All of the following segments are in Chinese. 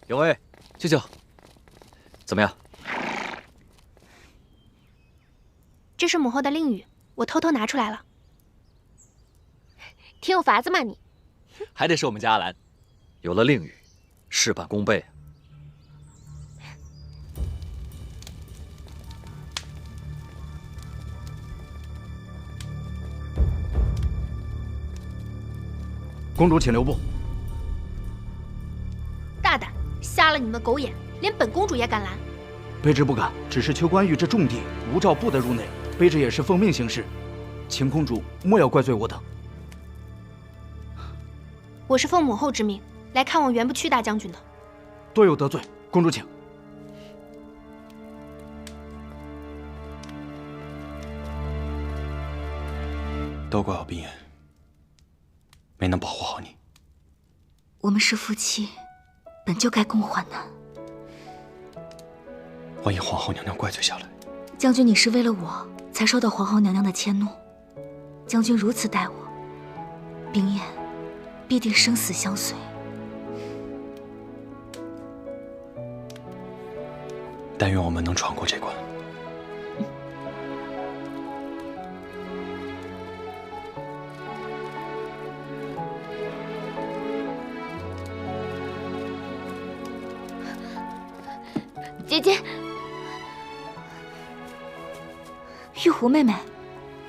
有位，舅舅，怎么样？这是母后的令语，我偷偷拿出来了。挺有法子嘛你？还得是我们家阿兰，有了令语，事半功倍。公主，请留步。大胆，瞎了你们狗眼，连本公主也敢拦！卑职不敢，只是邱关玉这重地，无诏不得入内。卑职也是奉命行事，请公主莫要怪罪我等。我是奉母后之命来看望袁不屈大将军的。多有得罪，公主请。都怪我冰颜，没能保护好你。我们是夫妻，本就该共患难。万一皇后娘娘怪罪下来，将军，你是为了我才受到皇后娘娘的迁怒。将军如此待我，冰颜必定生死相随。但愿我们能闯过这关。姐姐，玉壶妹妹，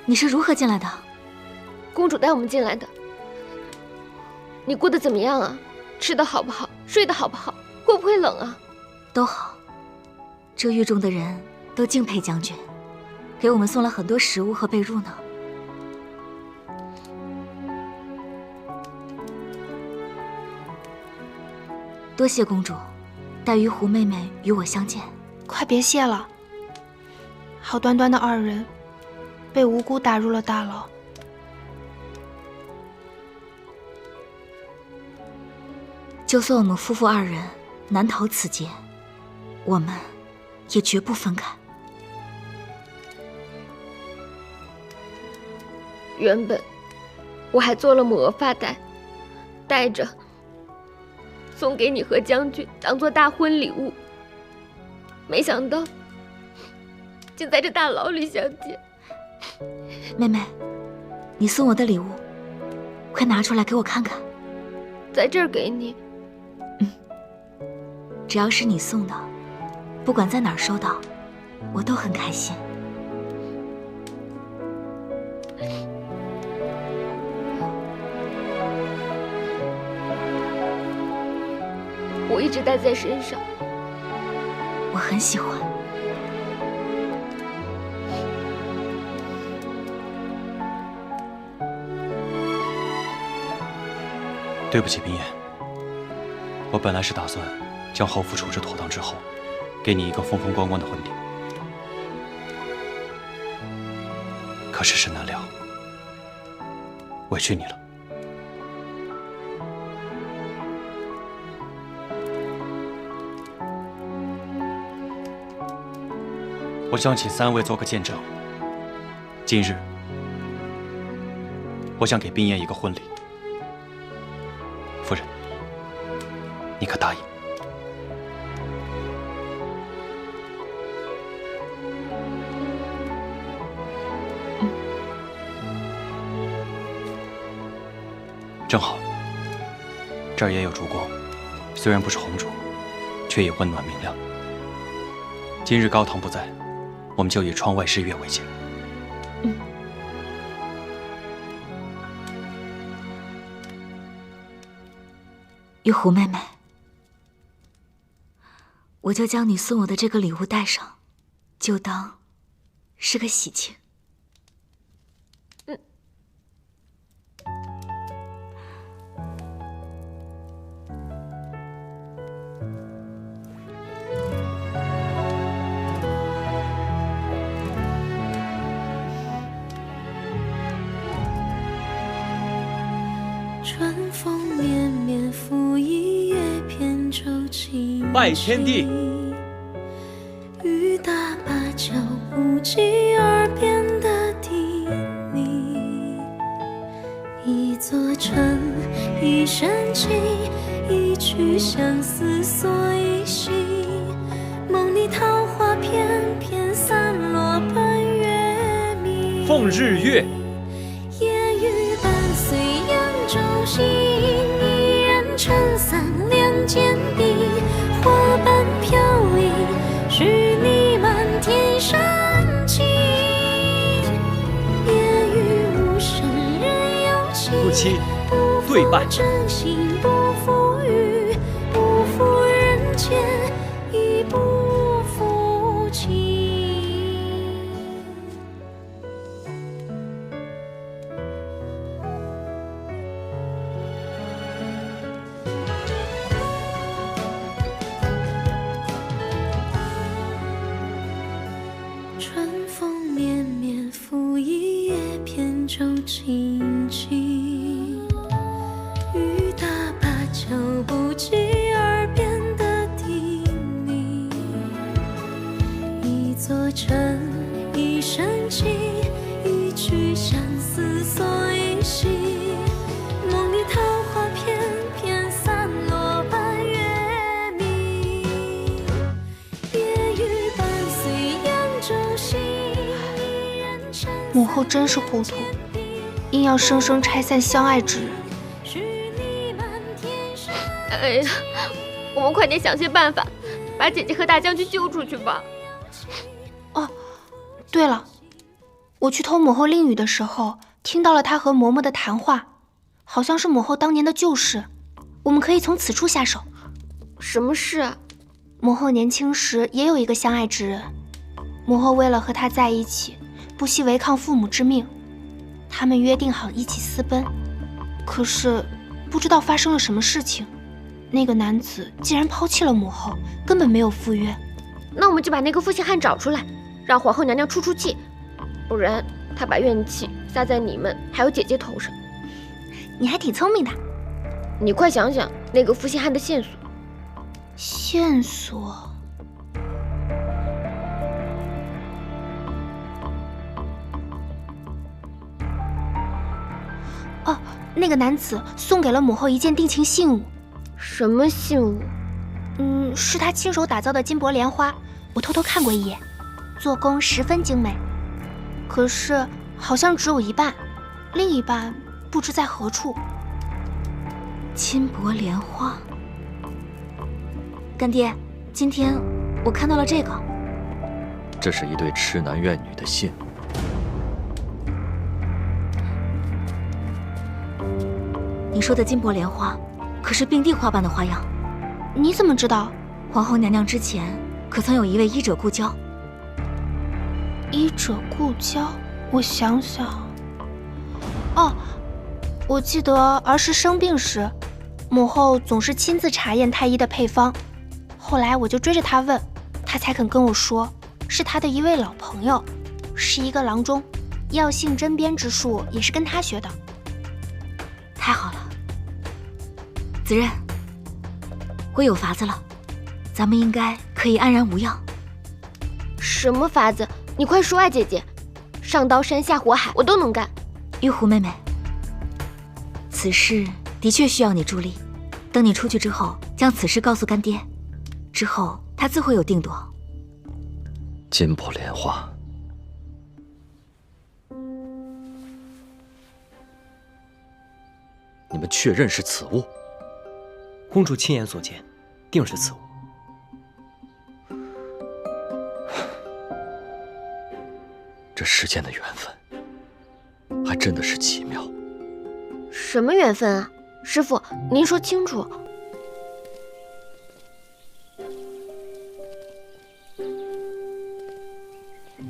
你是如何进来的？公主带我们进来的。你过得怎么样啊？吃得好不好？睡得好不好？会不会冷啊？都好。这狱中的人都敬佩将军，给我们送了很多食物和被褥呢。多谢公主，待玉壶妹妹与我相见。快别谢了，好端端的二人，被无辜打入了大牢。就算我们夫妇二人难逃此劫，我们也绝不分开。原本我还做了母额发带，带着送给你和将军当做大婚礼物，没想到竟在这大牢里相见。妹妹，你送我的礼物，快拿出来给我看看。在这儿给你。只要是你送的，不管在哪儿收到，我都很开心。我一直带在身上，我很喜欢。对不起，冰颜，我本来是打算将后父处置妥当之后，给你一个风风光光的婚礼。可世事难料，委屈你了。我想请3位做个见证。今日，我想给冰颜一个婚礼。夫人，你可答应？正好，这儿也有烛光，虽然不是红烛，却也温暖明亮。今日高堂不在，我们就以窗外日月为鉴。玉壶妹妹，我就将你送我的这个礼物带上，就当是个喜庆。春风绵绵拂一叶扁舟轻拜天地，雨打芭蕉不及耳边的叮咛。一座城，一身情，一曲相思锁一心。梦里桃花片片散落半月明。奉日月，夜雨伴随扬州行，一人撑伞两肩并，花瓣飘零，是你满天深情。夜雨无声人有情，夫妻对拜。真心不负雨，不负人间，亦不负情。春风绵绵拂一叶扁舟轻轻，雨打芭蕉不及耳边的叮咛。一座城，一生情，一曲相思锁一心。梦里桃花片片散落半月明。夜雨伴随扬州行，一人撑母后真是糊涂，硬要生生拆散相爱之人。是你满天深。哎呀，我们快点想些办法，把姐姐和大将军救出去吧。哦，对了，我去偷母后令语的时候，听到了她和嬷嬷的谈话，好像是母后当年的旧事，我们可以从此处下手。什么事啊？母后年轻时也有一个相爱之人，母后为了和他在一起，不惜违抗父母之命，他们约定好一起私奔。可是不知道发生了什么事情，那个男子竟然抛弃了母后，根本没有赴约。那我们就把那个负心汉找出来，让皇后娘娘出出气，不然她把怨气撒在你们还有姐姐头上。你还挺聪明的。你快想想那个负心汉的线索。线索？哦，那个男子送给了母后一件定情信物。什么信物？是他亲手打造的金箔莲花，我偷偷看过一眼，做工十分精美。可是好像只有一半，另一半不知在何处。金箔莲花。干爹，今天我看到了这个。这是一对痴男怨女的信。你说的金箔莲花，可是并蒂花瓣的花样。你怎么知道？皇后娘娘之前可曾有一位医者故交？医者故交，我想想。哦，我记得儿时生病时，母后总是亲自查验太医的配方。后来我就追着她问，她才肯跟我说，是她的一位老朋友，是一个郎中，药性针砭之术也是跟他学的。太好了，子任，我有法子了，咱们应该可以安然无恙。什么法子？你快说啊，姐姐！上刀山下火海，我都能干。玉壶妹妹，此事的确需要你助力。等你出去之后，将此事告诉干爹，之后他自会有定夺。金箔莲花，你们确认是此物？公主亲眼所见，定是此物。这世间的缘分，还真的是奇妙。什么缘分啊？师父，您说清楚。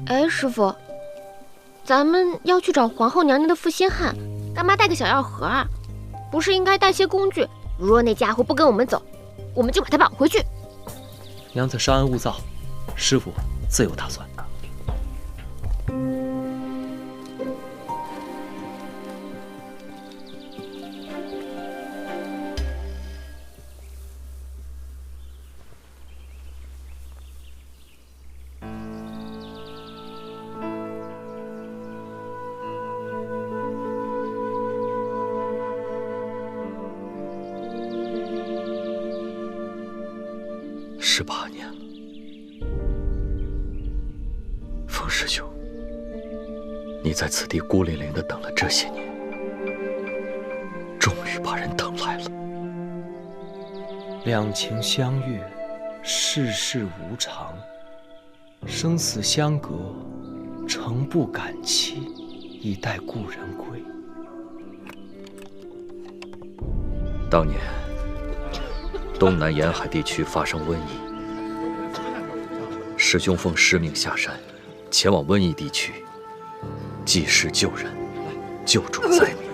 哎，师父，咱们要去找皇后娘娘的负心汉，干嘛带个小药盒啊？不是应该带些工具？如若那家伙不跟我们走，我们就把他绑回去。娘子稍安勿躁，师父自有打算。18年了，风师兄，你在此地孤零零地等了这些年，终于把人等来了。两情相悦，世事无常，生死相隔，诚不敢欺，以待故人归。当年，东南沿海地区发生瘟疫，师兄奉师命下山，前往瘟疫地区，济世救人，救助灾民。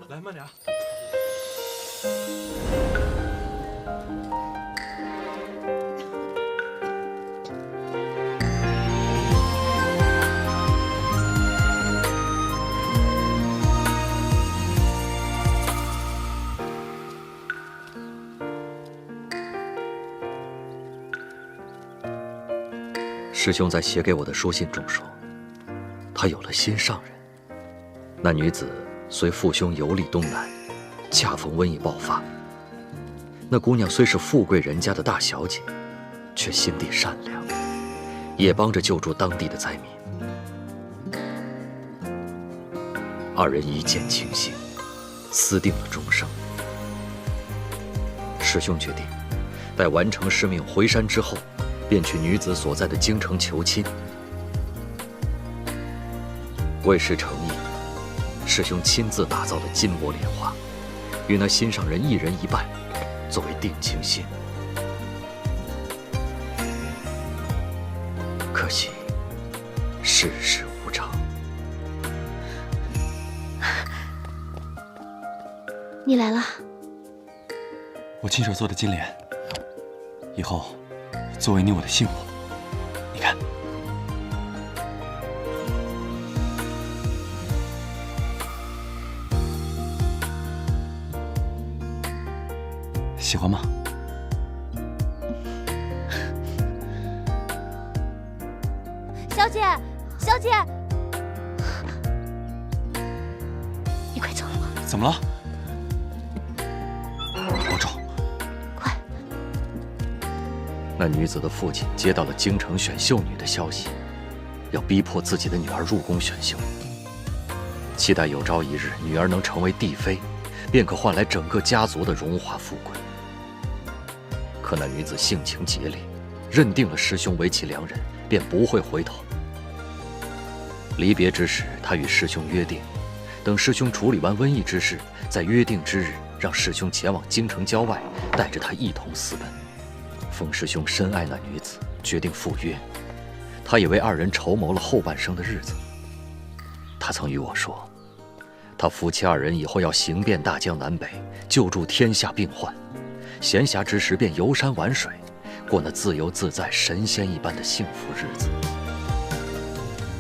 来，慢点。师兄在写给我的书信中说，他有了心上人。那女子随父兄游历东南，恰逢瘟疫爆发。那姑娘虽是富贵人家的大小姐，却心地善良，也帮着救助当地的灾民。二人一见倾心，私定了终生。师兄决定，待完成师命回山之后，便去女子所在的京城求亲。为师诚意，师兄亲自打造了金箔莲花，与那心上人一人一半，作为定情信。可惜，世事无常。你来了。我亲手做的金莲，以后作为你我的信物，你看。喜欢吗？小姐，小姐，你快走！怎么了？保重。快！那女子的父亲接到了京城选秀女的消息，要逼迫自己的女儿入宫选秀，期待有朝一日女儿能成为帝妃，便可换来整个家族的荣华富贵。可那女子性情桀戾，认定了师兄为其良人，便不会回头。离别之时，她与师兄约定，等师兄处理完瘟疫之事，在约定之日，让师兄前往京城郊外，带着她一同私奔。风师兄深爱那女子，决定赴约。他也为二人筹谋了后半生的日子。他曾与我说，他夫妻二人以后要行遍大江南北，救助天下病患。闲暇之时便游山玩水，过那自由自在、神仙一般的幸福日子。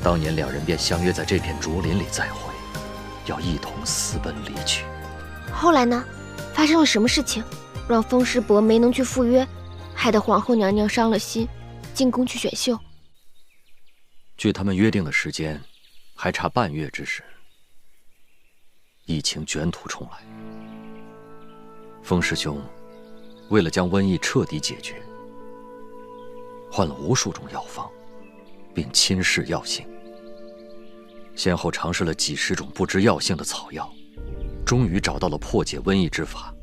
当年两人便相约在这片竹林里再会，要一同私奔离去。后来呢？发生了什么事情，让风师伯没能去赴约，害得皇后娘娘伤了心，进宫去选秀？距他们约定的时间还差半月之时，疫情卷土重来。风师兄为了将瘟疫彻底解决，换了无数种药方，并亲试药性，先后尝试了几十种不知药性的草药，终于找到了破解瘟疫之法。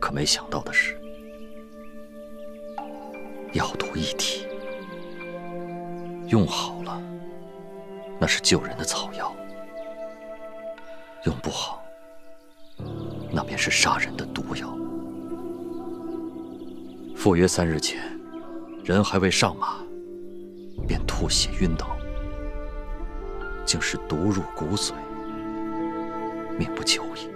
可没想到的是，药毒一体，用好了那是救人的草药，用不好那便是杀人的毒药。赴约3日前，人还未上马，便吐血晕倒，竟是毒入骨髓，命不久矣。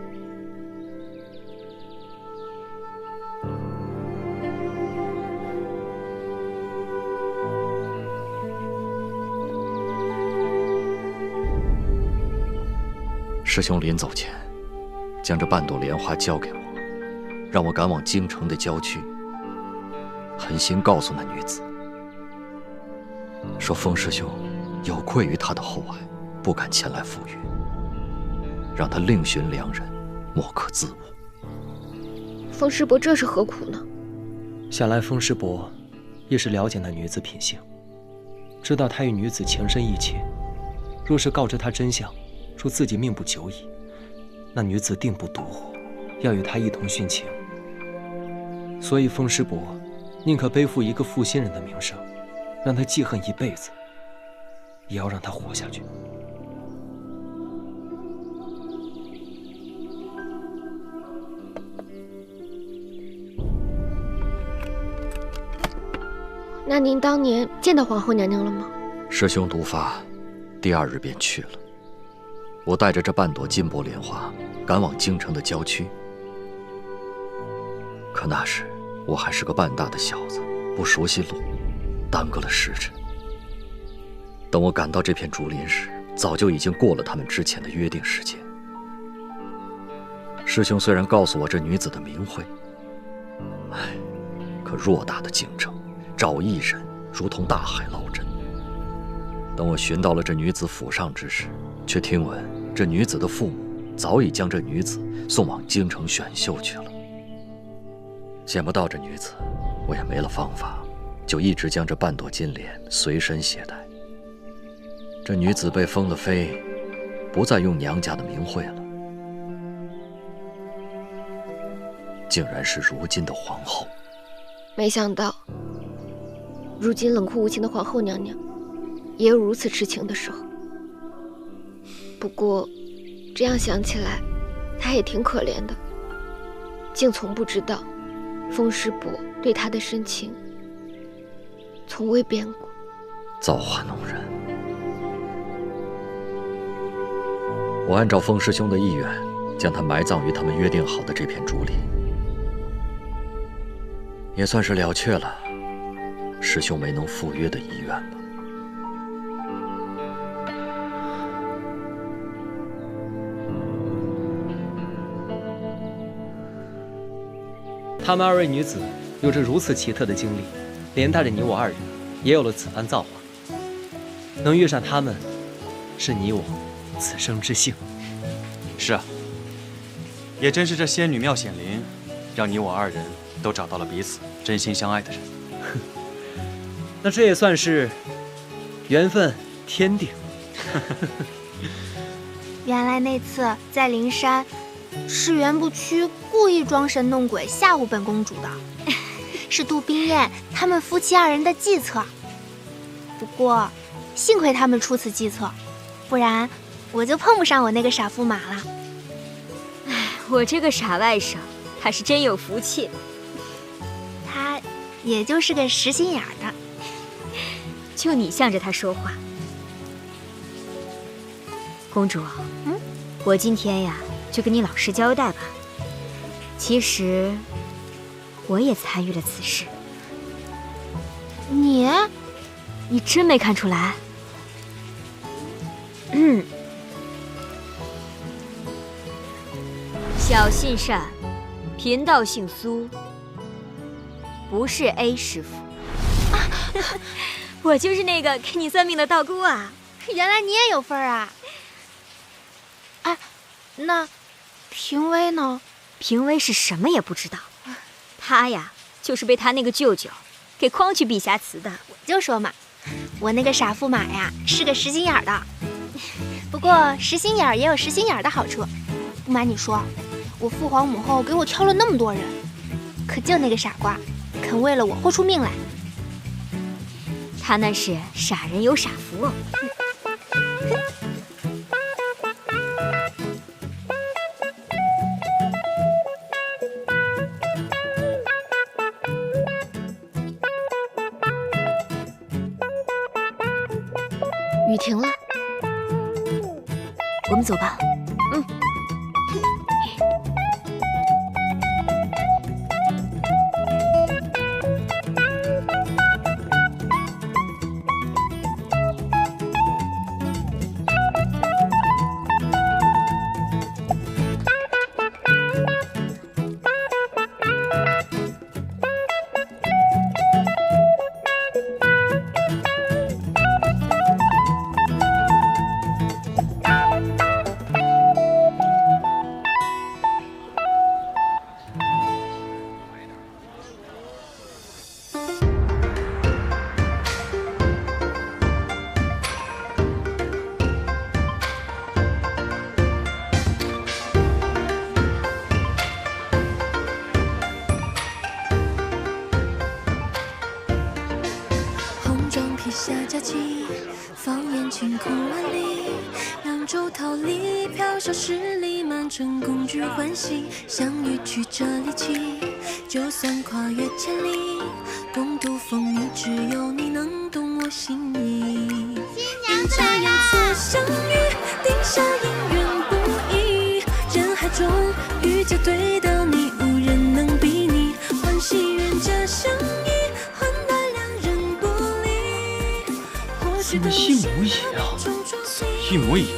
师兄临走前，将这半朵莲花交给我，让我赶往京城的郊区，狠心告诉那女子，说风师兄有愧于他的厚爱，不敢前来赴约，让他另寻良人，莫可自误。风师伯这是何苦呢？想来风师伯也是了解那女子品性，知道她与女子情深意切，若是告知她真相，说自己命不久矣，那女子定不独活，要与他一同殉情。所以风师伯宁可背负一个负心人的名声，让他记恨一辈子，也要让他活下去。那您当年见到皇后娘娘了吗？师兄毒发，第2日便去了。我带着这半朵金箔莲花，赶往京城的郊区。可那时我还是个半大的小子，不熟悉路，耽搁了时辰。等我赶到这片竹林时，早就已经过了他们之前的约定时间。师兄虽然告诉我这女子的名讳，可偌大的京城，找一人如同大海捞针。等我寻到了这女子府上之时，却听闻这女子的父母早已将这女子送往京城选秀去了。见不到这女子，我也没了方法，就一直将这半朵金莲随身携带。这女子被封了妃，不再用娘家的名讳了，竟然是如今的皇后。没想到，如今冷酷无情的皇后娘娘，也有如此痴情的时候。不过，这样想起来，她也挺可怜的，竟从不知道风师伯对她的深情从未变过。造化弄人！我按照风师兄的意愿，将她埋葬于他们约定好的这片竹林，也算是了却了师兄没能赴约的遗愿吧。他们2位女子有着如此奇特的经历，连带着你我2人也有了此番造化。能遇上他们，是你我此生之幸。是啊，也真是这仙女妙显灵，让你我2人都找到了彼此真心相爱的人。那这也算是缘分天定。原来那次在灵山，是袁不屈故意装神弄鬼吓唬本公主的，是杜冰雁他们夫妻2人的计策。不过，幸亏他们出此计策，不然我就碰不上我那个傻驸马了。我这个傻外甥，他是真有福气。他也就是个实心眼的，就你向着他说话。公主，我今天呀，就跟你老实交代吧。其实，我也参与了此事。你真没看出来？小姓单，贫道姓苏，不是 A 师傅。我就是那个给你算命的道姑啊。原来你也有份儿啊！哎，那平微呢？平微是什么也不知道，他呀就是被他那个舅舅给诓去碧霞祠的。我就说嘛，我那个傻驸马呀是个实心眼的。不过实心眼也有实心眼的好处。不瞒你说，我父皇母后给我挑了那么多人，可就那个傻瓜肯为了我豁出命来。他那是傻人有傻福哦。雨停了，我们走吧。披下假期，放眼晴空万里，扬州桃李，飘小十里，满城共聚欢喜。相遇曲折离奇，就算跨越千里，共度风雨，只有你能懂我心意。因这样错相遇，定下姻缘不易，人海中遇见对的你，无人能比拟，欢喜冤家相依，换来两人不离。或许都是一模一样，一模一样。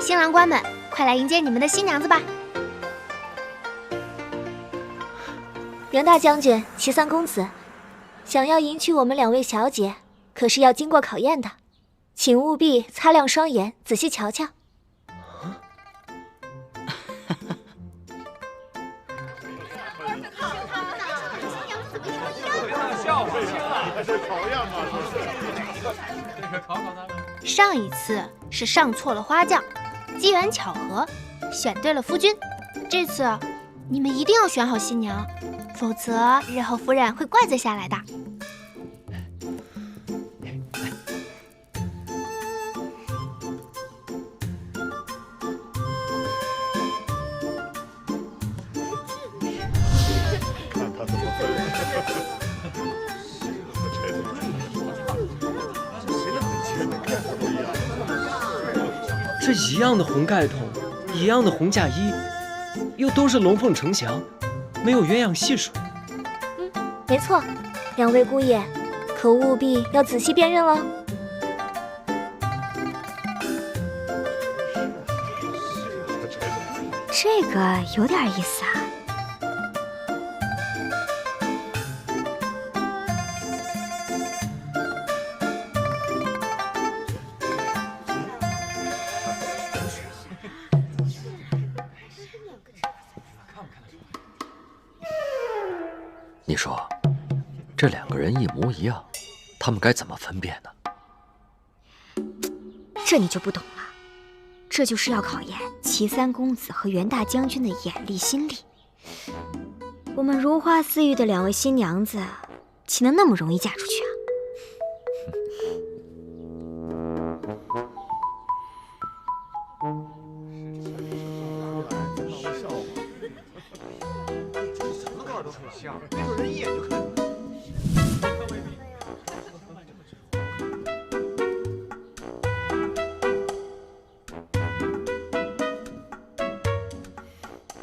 新郎官们，快来迎接你们的新娘子吧！袁大将军、齐三公子，想要迎娶我们2位小姐，可是要经过考验的，请务必擦亮双眼，仔细瞧瞧。上一次是上错了花轿，机缘巧合选对了夫君，这次你们一定要选好新娘，否则日后夫人会怪罪下来的。这一样的红盖头，一样的红嫁衣，又都是龙凤呈祥，没有鸳鸯戏水。没错，2位姑爷，可务必要仔细辨认喽。这个有点意思啊。你说，这2个人一模一样，他们该怎么分辨呢？这你就不懂了，这就是要考验齐三公子和袁大将军的眼力心力。我们如花似玉的2位新娘子，岂能那么容易嫁出去啊？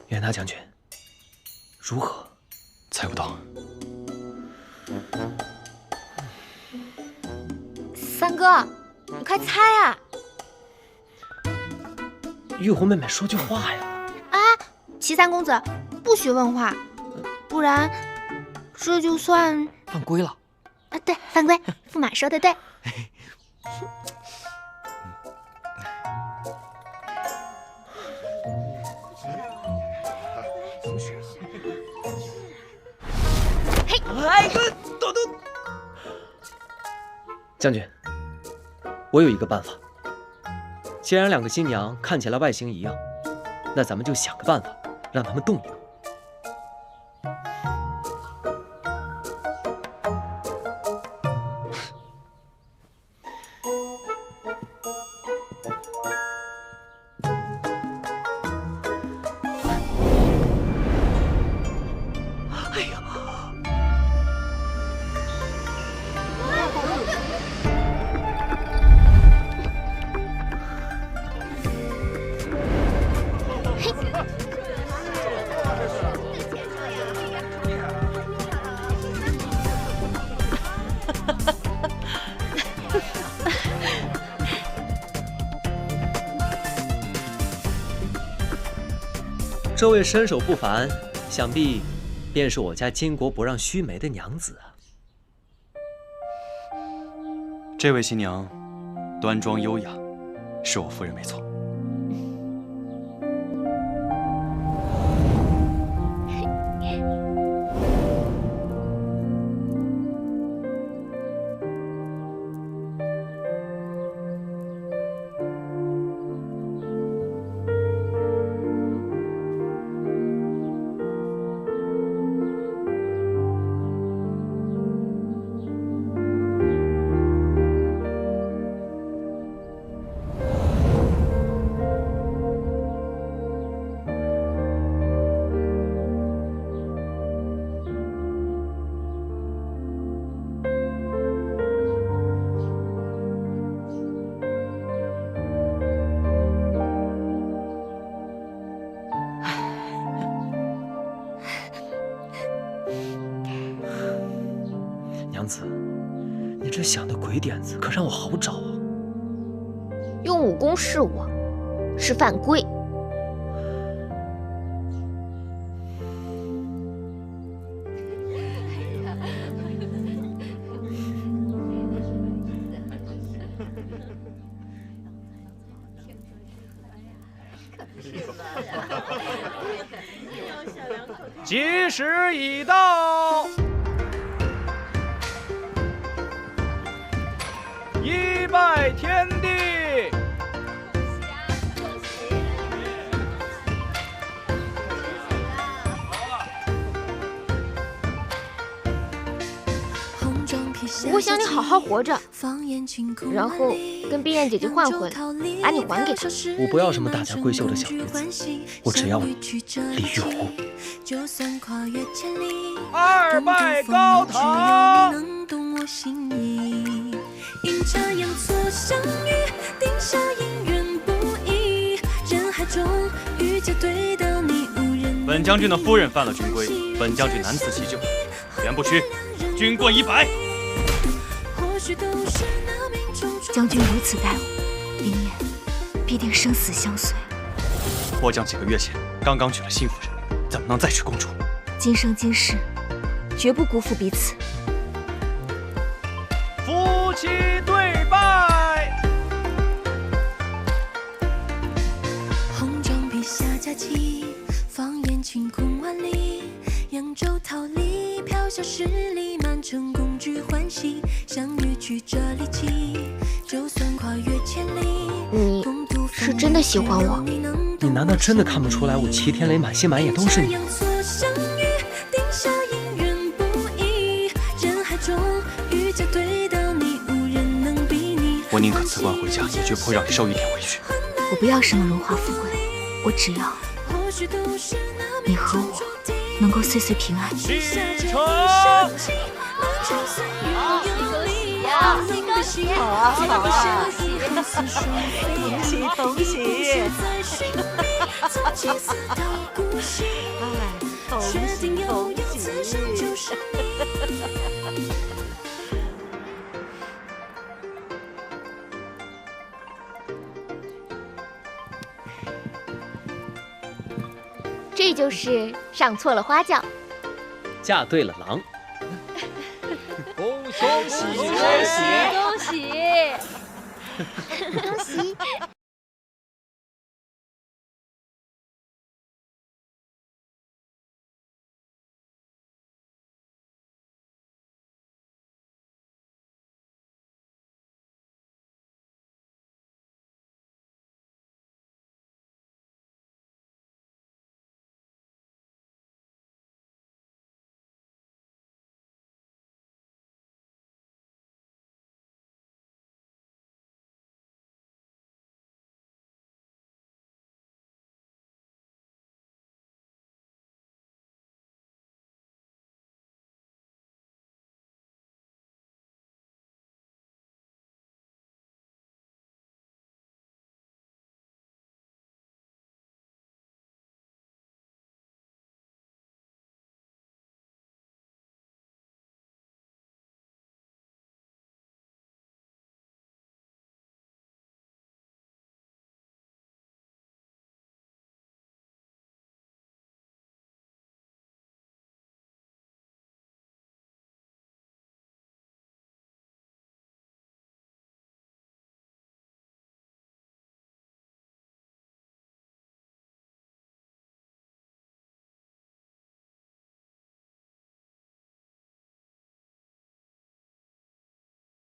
袁大将军，如何？猜不到。三哥，你快猜啊！玉红妹妹说句话呀！啊，齐三公子，不许问话，不然这就算犯规了。啊，对，犯规。驸马说的对。哎，等等，将军，我有一个办法。既然2个新娘看起来外形一样，那咱们就想个办法，让他们动一动。这位身手不凡，想必便是我家巾帼不让须眉的娘子啊。这位新娘端庄优雅，是我夫人没错。娘子，你这想的鬼点子可让我好找啊！用武功试我，是犯规。吉时已到，一拜天地。我想你好好活着，然后跟碧燕姐姐换回来，把你还给她。我不要什么大家闺秀的小女子，我只要你李玉湖。二拜高堂。阴差阳错相遇，定下姻缘不易。人海中遇见对到你，无人。本将军的夫人犯了军规，本将军难辞其咎，原不屈，军棍100。将军如此待我，林燕必定生死相随。末将几个月前刚刚娶了新夫人，怎么能再娶公主？今生今世，绝不辜负彼此。夫妻对拜。红妆披下佳期，放眼晴空万里。扬州桃李，飘下十里，满城共聚欢喜。相遇曲折离奇，就算跨越千里。你是真的喜欢我？你难道真的看不出来我齐天雷满心满眼都是你？我宁可辞官回家，也绝不会让你受一点委屈。我不要什么荣华富贵，我只要你和我能够岁岁平安。启程。恭喜呀！好啊！恭喜恭喜！恭喜！这就是上错了花轿，嫁对了郎。恭喜！恭喜！恭喜！